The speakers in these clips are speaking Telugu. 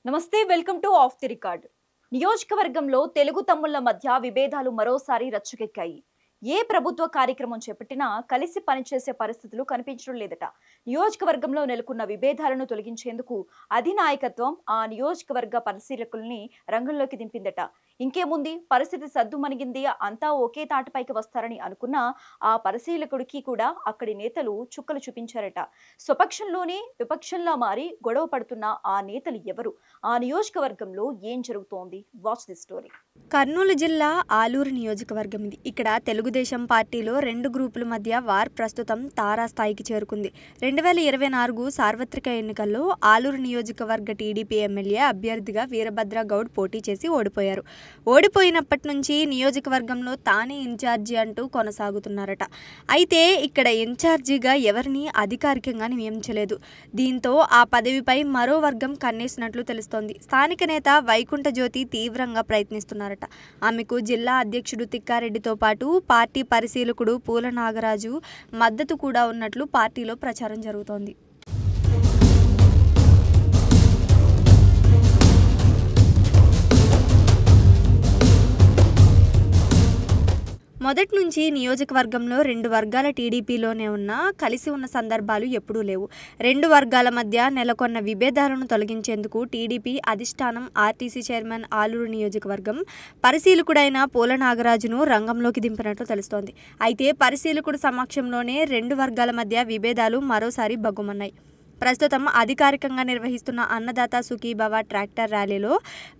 నమస్తే welcome to of the record. నియోజకవర్గంలో తెలుగు తమ్ముళ్ల మధ్య విభేదాలు మరోసారి రచ్చుకెక్కాయి. ఏ ప్రభుత్వ కార్యక్రమం చేపట్టినా కలిసి పనిచేసే పరిస్థితులు కనిపించడం లేదట. నియోజకవర్గంలో నెలకొన్న విభేదాలను తొలగించేందుకు అధినాయకత్వం ఆ నియోజకవర్గ పరిశీలకుల్ని రంగంలోకి దింపిందట. ఇంకేముంది, పరిస్థితి సద్దుమణిగింది, అంతా ఒకే తాటిపైకి వస్తారని అనుకున్నా ఆ పరిశీలకుడికి కూడా అక్కడి నేతలు చుక్కలు చూపించారట. స్వపక్షంలోనే విపక్షంలా మారి గొడవ పడుతున్న ఆ నేతలు ఎవరు? ఆ నియోజకవర్గంలో ఏం జరుగుతోంది? Watch the story. కర్నూలు జిల్లా ఆలూరు నియోజకవర్గం ఇది. ఇక్కడ తెలుగుదేశం పార్టీలో రెండు గ్రూపుల మధ్య వార్ ప్రస్తుతం తారాస్థాయికి చేరుకుంది. 2024 సార్వత్రిక ఎన్నికల్లో ఆలూరు నియోజకవర్గ టీడీపీ ఎమ్మెల్యే అభ్యర్థిగా వీరభద్ర గౌడ్ పోటీ చేసి ఓడిపోయారు. ఓడిపోయినప్పటి నుంచి నియోజకవర్గంలో తానే ఇన్ఛార్జి అంటూ కొనసాగుతున్నారట. అయితే ఇక్కడ ఇన్ఛార్జిగా ఎవరిని అధికారికంగా నియమించలేదు. దీంతో ఆ పదవిపై మరో వర్గం కన్నేసినట్లు తెలుస్తోంది. స్థానిక నేత వైకుంఠ జ్యోతి తీవ్రంగా ప్రయత్నిస్తున్నారట. ఆమెకు జిల్లా అధ్యక్షుడు తిక్కారెడ్డితో పాటు పార్టీ పరిశీలకుడు పూల నాగరాజు మద్దతు కూడా ఉన్నట్లు పార్టీలో ప్రచారం జరుగుతోంది. మొదటి నుంచి నియోజకవర్గంలో రెండు వర్గాల టీడీపీలోనే కలిసి ఉన్న సందర్భాలు ఎప్పుడూ లేవు. రెండు వర్గాల మధ్య నెలకొన్న విభేదాలను తొలగించేందుకు టీడీపీ అధిష్టానం ఆర్టీసీ చైర్మన్ ఆలూరు నియోజకవర్గం పరిశీలకుడైన పూల నాగరాజును రంగంలోకి దింపినట్లు తెలుస్తోంది. అయితే పరిశీలకుడు సమక్షంలోనే రెండు వర్గాల మధ్య విభేదాలు మరోసారి భగ్గుమన్నాయి. ప్రస్తుతం అధికారికంగా నిర్వహిస్తున్న అన్నదాత సుఖీభవ ట్రాక్టర్ ర్యాలీలో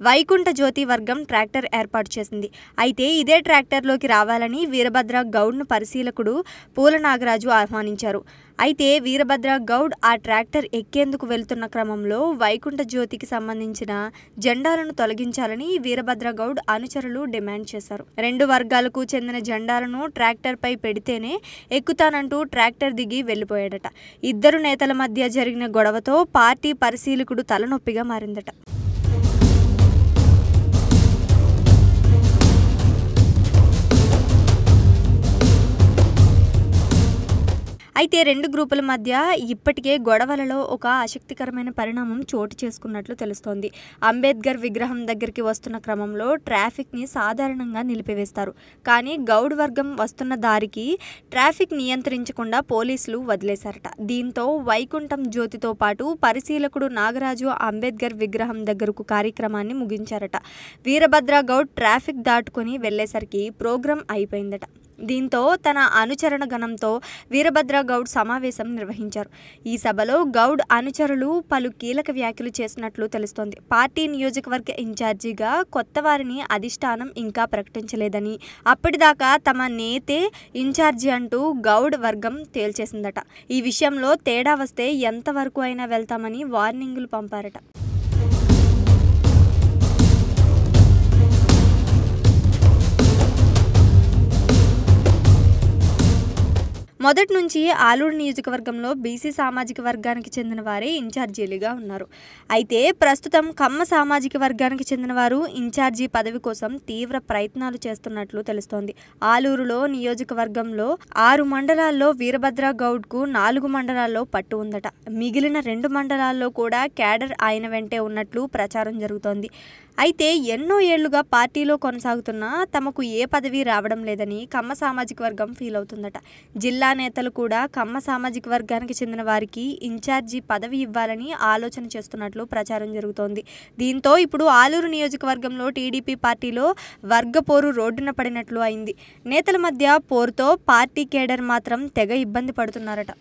వైకుంఠ జ్యోతి వర్గం ట్రాక్టర్ ఏర్పాటు చేసింది. అయితే ఇదే ట్రాక్టర్లోకి రావాలని వీరభద్ర గౌడ్ను పరిశీలకుడు పూల నాగరాజు ఆహ్వానించారు. అయితే వీరభద్ర గౌడ్ ఆ ట్రాక్టర్ ఎక్కేందుకు వెళ్తున్న క్రమంలో వైకుంఠ జ్యోతికి సంబంధించిన జెండాలను తొలగించాలని వీరభద్ర గౌడ్ అనుచరులు డిమాండ్ చేశారు. రెండు వర్గాలకు చెందిన జెండాలను ట్రాక్టర్పై పెడితేనే ఎక్కుతానంటూ ట్రాక్టర్ దిగి వెళ్లిపోయాడట. ఇద్దరు నేతల మధ్య జరిగిన గొడవతో పార్టీ పరిశీలకుడు తలనొప్పిగా మారిందట. అయితే రెండు గ్రూపుల మధ్య ఇప్పటికే గొడవలలో ఒక ఆసక్తికరమైన పరిణామం చోటు చేసుకున్నట్లు తెలుస్తోంది. అంబేద్కర్ విగ్రహం దగ్గరికి వస్తున్న క్రమంలో ట్రాఫిక్ని సాధారణంగా నిలిపివేస్తారు. కానీ గౌడ్ వర్గం వస్తున్న దారికి ట్రాఫిక్ నియంత్రించకుండా పోలీసులు వదిలేశారట. దీంతో వైకుంఠం జ్యోతితో పాటు పరిశీలకుడు నాగరాజు అంబేద్కర్ విగ్రహం దగ్గరకు కార్యక్రమాన్ని ముగించారట. వీరభద్ర గౌడ్ ట్రాఫిక్ దాటుకుని వెళ్లేసరికి ప్రోగ్రాం అయిపోయిందట. దీంతో తన అనుచరణ గణంతో వీరభద్ర గౌడ్ సమావేశం నిర్వహించారు. ఈ సభలో గౌడ్ అనుచరులు పలు కీలక వ్యాఖ్యలు చేసినట్లు తెలుస్తోంది. పార్టీ నియోజకవర్గ ఇన్ఛార్జిగా కొత్త వారిని అధిష్టానం ఇంకా ప్రకటించలేదని, అప్పటిదాకా తమ నేతే ఇన్ఛార్జి అంటూ గౌడ్ వర్గం తేల్చేసిందట. ఈ విషయంలో తేడా వస్తే ఎంతవరకు అయినా వెళ్తామని వార్నింగులు పంపారట. మొదటి నుంచి ఆలూరు నియోజకవర్గంలో బీసీ సామాజిక వర్గానికి చెందిన వారే ఇన్ఛార్జీలుగా ఉన్నారు. అయితే ప్రస్తుతం కమ్మ సామాజిక వర్గానికి చెందిన వారు ఇన్ఛార్జీ పదవి కోసం తీవ్ర ప్రయత్నాలు చేస్తున్నట్లు తెలుస్తోంది. ఆలూరులో నియోజకవర్గంలో 6 మండలాల్లో వీరభద్ర గౌడ్కు 4 మండలాల్లో పట్టు ఉందట. మిగిలిన 2 మండలాల్లో కూడా క్యాడర్ ఆయన వెంటే ఉన్నట్లు ప్రచారం జరుగుతోంది. అయితే ఎన్నో ఏళ్లుగా పార్టీలో కొనసాగుతున్నా తమకు ఏ పదవి రావడం లేదని కమ్మ సామాజిక వర్గం ఫీల్ అవుతుందట. జిల్లా నేతలు కూడా కమ్మ సామాజిక వర్గానికి చెందిన వారికి ఇన్ఛార్జి పదవి ఇవ్వాలని ఆలోచన చేస్తున్నట్లు ప్రచారం జరుగుతోంది. దీంతో ఇప్పుడు ఆలూరు నియోజకవర్గంలో టీడీపీ పార్టీలో వర్గ పోరు రోడ్డున పడినట్లు అయింది. నేతల మధ్య పోరుతో పార్టీ కేడర్ మాత్రం తెగ ఇబ్బంది పడుతున్నారట.